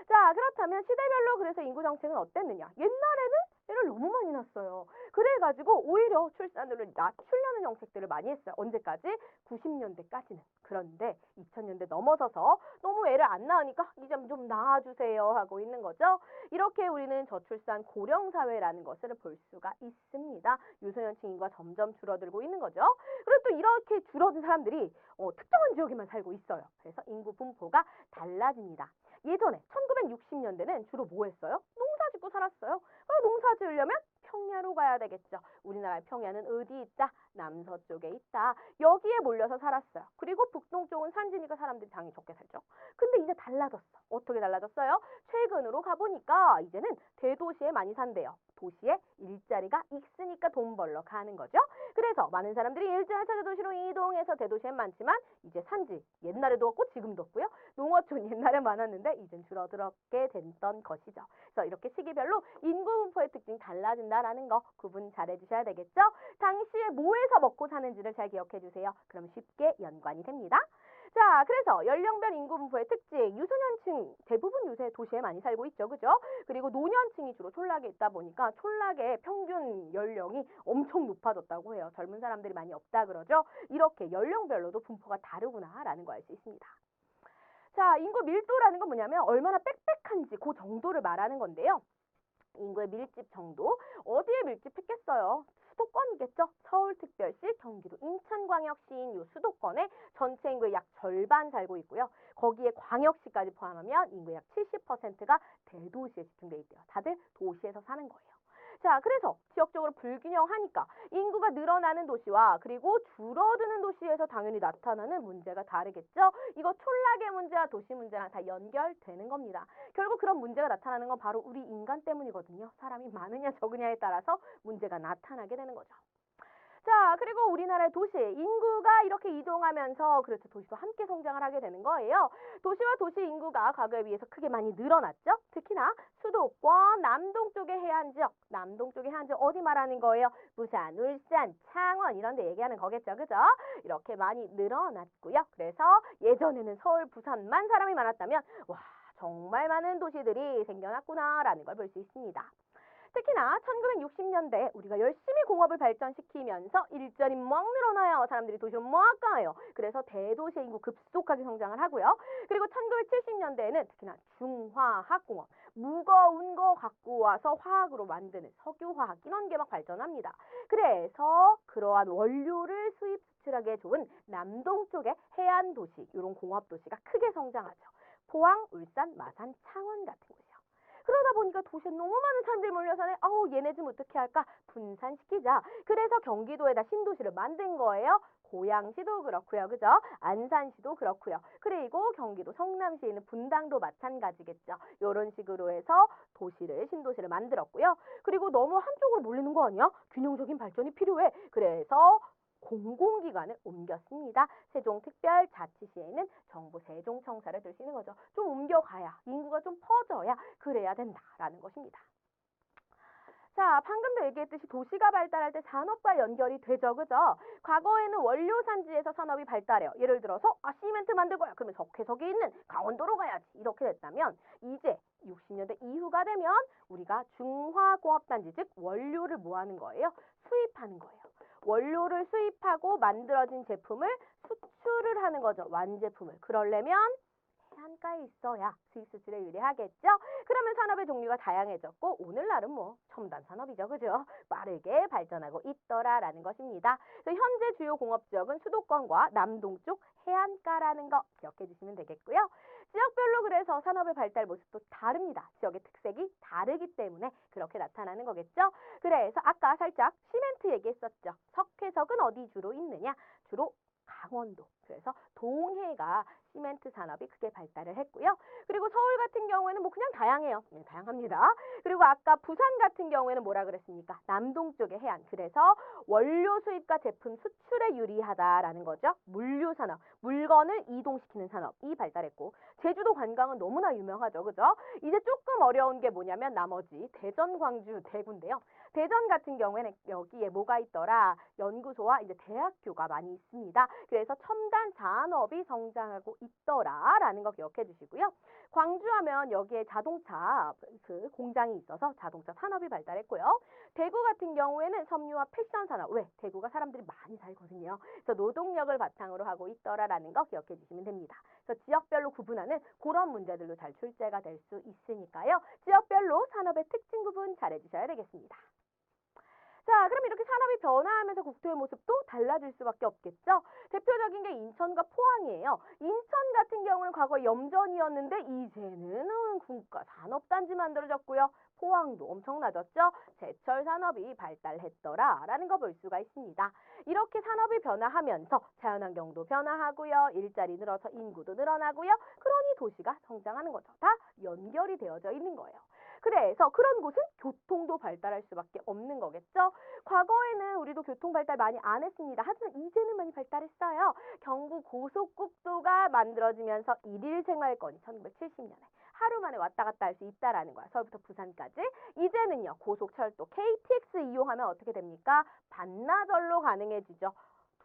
자, 그렇다면 시대별로 그래서 인구 정책은 어땠느냐? 옛날에는 애를 너무 많이 낳았어요. 그래가지고 오히려 출산율을 낮추려는 정책들을 많이 했어요. 언제까지? 90년대까지는. 그런데 2000년대 넘어서서 너무 애를 안 낳으니까 이제 좀 낳아주세요 하고 있는 거죠. 이렇게 우리는 저출산 고령 사회라는 것을 볼 수가 있습니다. 유소년층 인구가 점점 줄어들고 있는 거죠. 그리고 또 이렇게 줄어든 사람들이 특정한 지역에만 살고 있어요. 그래서 인구 분포가 달라집니다. 예전에 1960년대는 주로 뭐 했어요? 농사 짓고 살았어요. 농사 지으려면 평야로 가야 되겠죠. 우리나라의 평야는 어디 있다? 남서쪽에 있다. 여기에 몰려서 살았어요. 그리고 북동쪽은 산지니까 사람들이 당연히 적게 살죠. 근데 이제 달라졌어. 어떻게 달라졌어요? 최근으로 가보니까 이제는 대도시에 많이 산대요. 도시에 일자리가 있으니까 돈 벌러 가는 거죠. 그래서 많은 사람들이 일자리 찾아 도시로 이동해서 대도시엔 많지만 이제 산지 옛날에도 없고 지금도 없고요. 농어촌 옛날에 많았는데 이젠 줄어들게 됐던 것이죠. 그래서 이렇게 시기별로 인구 분포의 특징이 달라진다라는 거 구분 잘 해주셔야 되겠죠. 당시에 뭐해서 먹고 사는지를 잘 기억해 주세요. 그럼 쉽게 연관이 됩니다. 자, 그래서 연령별 인구 분포의 특징, 유소년층 대부분 요새 도시에 많이 살고 있죠, 그죠? 그리고 노년층이 주로 촌락에 있다 보니까 촌락의 평균 연령이 엄청 높아졌다고 해요. 젊은 사람들이 많이 없다 그러죠. 이렇게 연령별로도 분포가 다르구나라는 거 알 수 있습니다. 자, 인구 밀도라는 건 뭐냐면 얼마나 빽빽한지 그 정도를 말하는 건데요. 인구의 밀집 정도, 어디에 밀집했겠어요? 수도권이겠죠. 서울특별시, 경기도 인천광역시인 요 수도권에 전체 인구의 약 절반 살고 있고요. 거기에 광역시까지 포함하면 인구의 약 70%가 대도시에 집중돼 있대요. 다들 도시에서 사는 거예요. 자, 그래서 지역적으로 불균형하니까 인구가 늘어나는 도시와 그리고 줄어드는 도시에서 당연히 나타나는 문제가 다르겠죠. 이거 촌락의 문제와 도시 문제랑 다 연결되는 겁니다. 결국 그런 문제가 나타나는 건 바로 우리 인간 때문이거든요. 사람이 많으냐 적으냐에 따라서 문제가 나타나게 되는 거죠. 자, 그리고 우리나라의 도시, 인구가 이렇게 이동하면서 그렇죠. 도시도 함께 성장을 하게 되는 거예요. 도시와 도시 인구가 과거에 비해서 크게 많이 늘어났죠. 특히나 수도권, 남동 쪽의 해안 지역, 남동 쪽의 해안 지역 어디 말하는 거예요? 부산, 울산, 창원 이런 데 얘기하는 거겠죠. 그죠? 이렇게 많이 늘어났고요. 그래서 예전에는 서울, 부산만 사람이 많았다면 와, 정말 많은 도시들이 생겨났구나라는 걸 볼 수 있습니다. 특히나 1960년대 우리가 열심히 공업을 발전시키면서 일자리 막 늘어나요. 사람들이 도시로 막 가요. 그래서 대도시 인구 급속하게 성장을 하고요. 그리고 1970년대에는 특히나 중화학공업, 무거운 거 갖고 와서 화학으로 만드는 석유화학 이런 게 막 발전합니다. 그래서 그러한 원료를 수입 수출하기에 좋은 남동 쪽의 해안 도시, 이런 공업 도시가 크게 성장하죠. 포항, 울산, 마산, 창원 같은 곳이요. 그러다 보니까 도시에 너무 많은 사람들이 몰려서네. 아우 얘네 좀 어떻게 할까? 분산시키자. 그래서 경기도에다 신도시를 만든 거예요. 고양시도 그렇고요. 그죠? 안산시도 그렇고요. 그리고 경기도 성남시에 있는 분당도 마찬가지겠죠. 이런 식으로 해서 도시를 신도시를 만들었고요. 그리고 너무 한쪽으로 몰리는 거 아니야? 균형적인 발전이 필요해. 그래서 공공기관을 옮겼습니다. 세종특별자치시에는 정부 세종청사를 들 수 있는 거죠. 좀 옮겨가야, 인구가 좀 퍼져야 그래야 된다라는 것입니다. 자, 방금도 얘기했듯이 도시가 발달할 때 산업과 연결이 되죠. 그죠? 과거에는 원료 산지에서 산업이 발달해요. 예를 들어서 시멘트 만들 거야. 그러면 적해석에 있는 강원도로 가야지. 이렇게 됐다면 이제 60년대 이후가 되면 우리가 중화공업단지, 즉 원료를 뭐 하는 거예요? 수입하는 거예요. 원료를 수입하고 만들어진 제품을 수출을 하는 거죠. 완제품을. 그러려면 해안가에 있어야 수입 수출에 유리하겠죠. 그러면 산업의 종류가 다양해졌고 오늘날은 뭐 첨단 산업이죠. 그죠? 빠르게 발전하고 있더라라는 것입니다. 그래서 현재 주요 공업지역은 수도권과 남동쪽 해안가라는 거 기억해 주시면 되겠고요. 지역별로 그래서 산업의 발달 모습도 다릅니다. 지역의 특색이 다르기 때문에 그렇게 나타나는 거겠죠. 그래서 아까 살짝 시멘트 얘기했었죠. 석회석은 어디 주로 있느냐? 주로 강원도. 그래서 동해가 시멘트 산업이 크게 발달을 했고요. 그리고 서울 같은 경우에는 뭐 그냥 다양해요. 네, 다양합니다. 그리고 아까 부산 같은 경우에는 뭐라 그랬습니까? 남동 쪽의 해안. 그래서 원료 수입과 제품 수출에 유리하다라는 거죠. 물류 산업, 물건을 이동시키는 산업이 발달했고 제주도 관광은 너무나 유명하죠. 그죠? 이제 조금 어려운 게 뭐냐면 나머지 대전, 광주, 대구인데요. 대전 같은 경우에는 여기에 뭐가 있더라? 연구소와 이제 대학교가 많이 있습니다. 그래서 첨단 산업이 성장하고 있더라라는 거 기억해 주시고요. 광주하면 여기에 자동차 그 공장이 있어서 자동차 산업이 발달했고요. 대구 같은 경우에는 섬유와 패션 산업. 왜? 대구가 사람들이 많이 살거든요. 그래서 노동력을 바탕으로 하고 있더라라는 거 기억해 주시면 됩니다. 그래서 지역별로 구분하는 그런 문제들도 잘 출제가 될 수 있으니까요. 지역별로 산업의 특징 구분 잘 해주셔야 되겠습니다. 자, 그럼 이렇게 산업이 변화하면서 국토의 모습도 달라질 수밖에 없겠죠. 대표적인 게 인천과 포항이에요. 인천 같은 경우는 과거 염전이었는데 이제는 군가 산업단지 만들어졌고요. 포항도 엄청나졌죠. 제철 산업이 발달했더라라는 거 볼 수가 있습니다. 이렇게 산업이 변화하면서 자연환경도 변화하고요. 일자리 늘어서 인구도 늘어나고요. 그러니 도시가 성장하는 거죠. 다 연결이 되어져 있는 거예요. 그래서 그런 곳은 교통도 발달할 수밖에 없는 거겠죠. 과거에는 우리도 교통 발달 많이 안 했습니다. 하지만 이제는 많이 발달했어요. 경부 고속국도가 만들어지면서 일일 생활권이 1970년에 하루 만에 왔다 갔다 할 수 있다라는 거야. 서울부터 부산까지. 이제는요. 고속철도 KTX 이용하면 어떻게 됩니까? 반나절로 가능해지죠.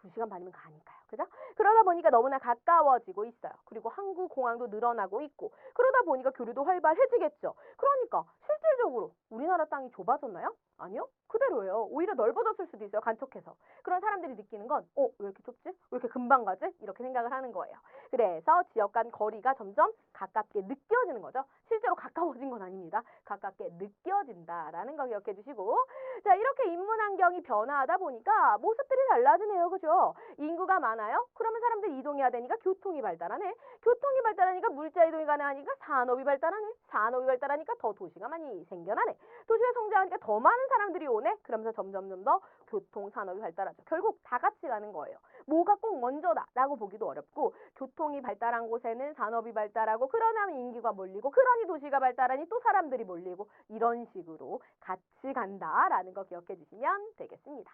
2시간 반이면 가니까요. 그죠? 그러다 보니까 너무나 가까워지고 있어요. 그리고 항구공항도 늘어나고 있고 그러다 보니까 교류도 활발해지겠죠. 그러니까 실질적으로 우리나라 땅이 좁아졌나요? 아니요. 그대로예요. 오히려 넓어졌을 수도 있어요. 간척해서. 그런 사람들이 느끼는 건 왜 이렇게 좁지? 왜 이렇게 금방 가지? 이렇게 생각을 하는 거예요. 그래서 지역 간 거리가 점점 가깝게 느껴지는 거죠. 실제로 가까워진 건 아닙니다. 가깝게 느껴진다라는 거 기억해 주시고 자, 이렇게 인문 환경이 변화하다 보니까 모습들이 달라지네요. 그죠? 인구가 많아요? 그러면 사람들이 이동해야 되니까 교통이 발달하네. 교통이 발달하니까 물자 이동이 가능하니까 산업이 발달하네. 산업이 발달하니까 더 도시가 많이 생겨나네. 도시가 성장하니까 더 많은 사람들이 오네. 그러면서 점점 더 교통 산업이 발달하죠. 결국 다 같이 가는 거예요. 뭐가 꼭 먼저다라고 보기도 어렵고 교통이 발달한 곳에는 산업이 발달하고 그러면 인구가 몰리고 그러니 도시가 발달하니 또 사람들이 몰리고 이런 식으로 같이 간다라는 거 기억해 주시면 되겠습니다.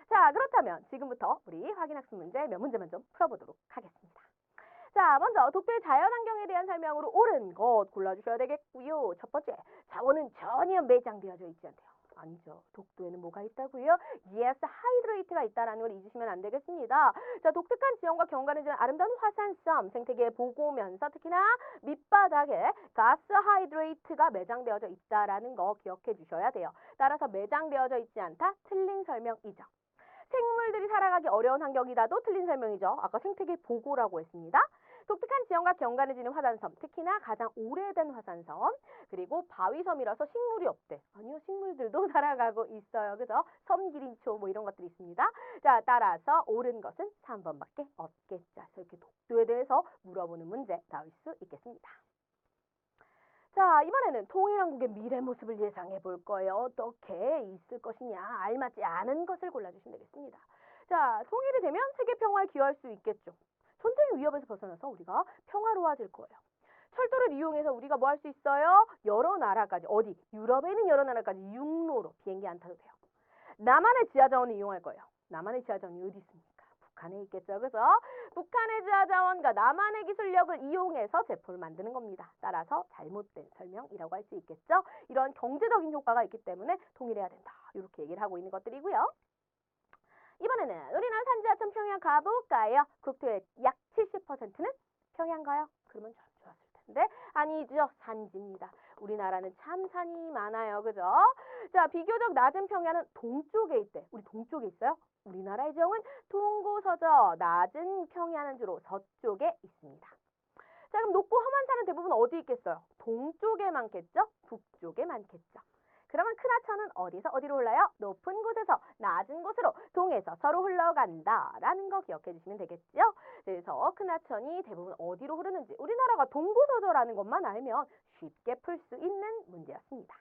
자, 그렇다면 지금부터 우리 확인학습 문제 몇 문제만 좀 풀어보도록 하겠습니다. 자, 먼저 독도의 자연환경에 대한 설명으로 옳은 것 골라주셔야 되겠고요. 첫 번째, 자원은 전혀 매장되어져 있지 않대요. 아니죠. 독도에는 뭐가 있다고요? Yes, 하이드레이트가 있다는 걸 잊으시면 안 되겠습니다. 자, 독특한 지형과 경관을 지닌 아름다운 화산섬, 생태계 보고면서 특히나 밑바닥에 가스 하이드레이트가 매장되어져 있다는 거 기억해 주셔야 돼요. 따라서 매장되어져 있지 않다? 틀린 설명이죠. 생물들이 살아가기 어려운 환경이다도 틀린 설명이죠. 아까 생태계 보고라고 했습니다. 독특한 지형과 경관을 지닌 화산섬, 특히나 가장 오래된 화산섬, 그리고 바위섬이라서 식물이 없대. 아니요, 식물들도 살아가고 있어요. 그죠? 섬기린초 뭐 이런 것들이 있습니다. 자, 따라서 옳은 것은 3번밖에 없겠죠. 그래서 이렇게 독도에 대해서 물어보는 문제 나올 수 있겠습니다. 자, 이번에는 통일한국의 미래 모습을 예상해 볼 거예요. 어떻게 있을 것이냐, 알맞지 않은 것을 골라주시면 되겠습니다. 자, 통일이 되면 세계 평화에 기여할 수 있겠죠. 전쟁 위협에서 벗어나서 우리가 평화로워질 거예요. 철도를 이용해서 우리가 뭐 할 수 있어요? 여러 나라까지, 어디? 유럽에 있는 여러 나라까지 육로로 비행기 안 타도 돼요. 남한의 지하자원을 이용할 거예요. 남한의 지하자원이 어디 있습니까? 북한에 있겠죠. 그래서 북한의 지하자원과 남한의 기술력을 이용해서 제품을 만드는 겁니다. 따라서 잘못된 설명이라고 할 수 있겠죠. 이런 경제적인 효과가 있기 때문에 통일해야 된다. 이렇게 얘기를 하고 있는 것들이고요. 이번에는 우리나라 산지하천 평양 가볼까요? 국토의 약 70%는 평양가요? 그러면 참 좋았을 텐데 아니죠. 산지입니다. 우리나라는 참 산이 많아요. 그죠? 자, 비교적 낮은 평야는 동쪽에 있대. 우리 동쪽에 있어요? 우리나라의 지형은 동고서저, 낮은 평야는 주로 서쪽에 있습니다. 자, 그럼 높고 험한 산은 대부분 어디 있겠어요? 동쪽에 많겠죠? 북쪽에 많겠죠. 그러면 큰 하천은 어디서 어디로 흘러요? 높은 곳에서 낮은 곳으로 동에서 서로 흘러간다라는 거 기억해 주시면 되겠죠? 그래서 큰 하천이 대부분 어디로 흐르는지 우리나라가 동고서저라는 것만 알면 쉽게 풀 수 있는 문제였습니다.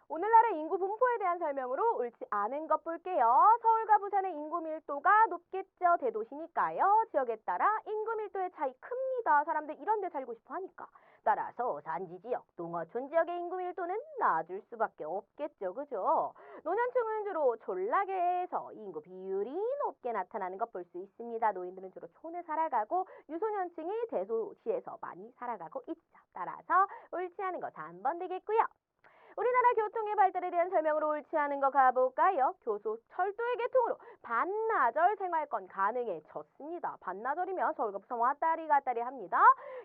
오늘날의 인구 분포에 대한 설명으로 옳지 않은 것 볼게요. 서울과 부산의 인구 밀도가 높겠죠. 대도시니까요. 지역에 따라 인구 밀도의 차이 큽니다. 사람들 이런 데 살고 싶어 하니까. 따라서 산지 지역, 농어촌 지역의 인구 밀도는 낮을 수밖에 없겠죠. 그죠? 노년층은 주로 촌락에서 인구 비율이 높게 나타나는 것 볼 수 있습니다. 노인들은 주로 촌에 살아가고 유소년층이 대도시에서 많이 살아가고 있죠. 따라서 옳지 않은 거 3번 되겠고요. 우리나라 교통의 발달에 대한 설명으로 옳지 않은 거 가볼까요? 교소 철도의 개통으로 반나절 생활권 가능해졌습니다. 반나절이면 서울과 부산 왔다리 갔다리 합니다.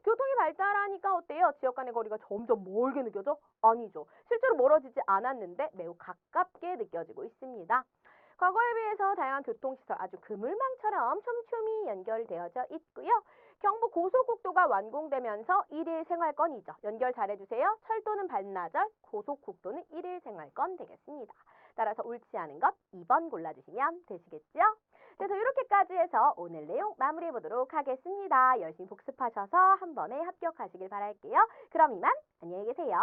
교통이 발달하니까 어때요? 지역 간의 거리가 점점 멀게 느껴져? 아니죠. 실제로 멀어지지 않았는데 매우 가깝게 느껴지고 있습니다. 과거에 비해서 다양한 교통시설 아주 그물망처럼 촘촘히 연결되어져 있고요. 경부 고속국도가 완공되면서 일일 생활권이죠. 연결 잘해주세요. 철도는 반나절, 고속국도는 일일 생활권 되겠습니다. 따라서 옳지 않은 것 2번 골라주시면 되시겠죠? 그래서 이렇게까지 해서 오늘 내용 마무리해보도록 하겠습니다. 열심히 복습하셔서 한 번에 합격하시길 바랄게요. 그럼 이만 안녕히 계세요.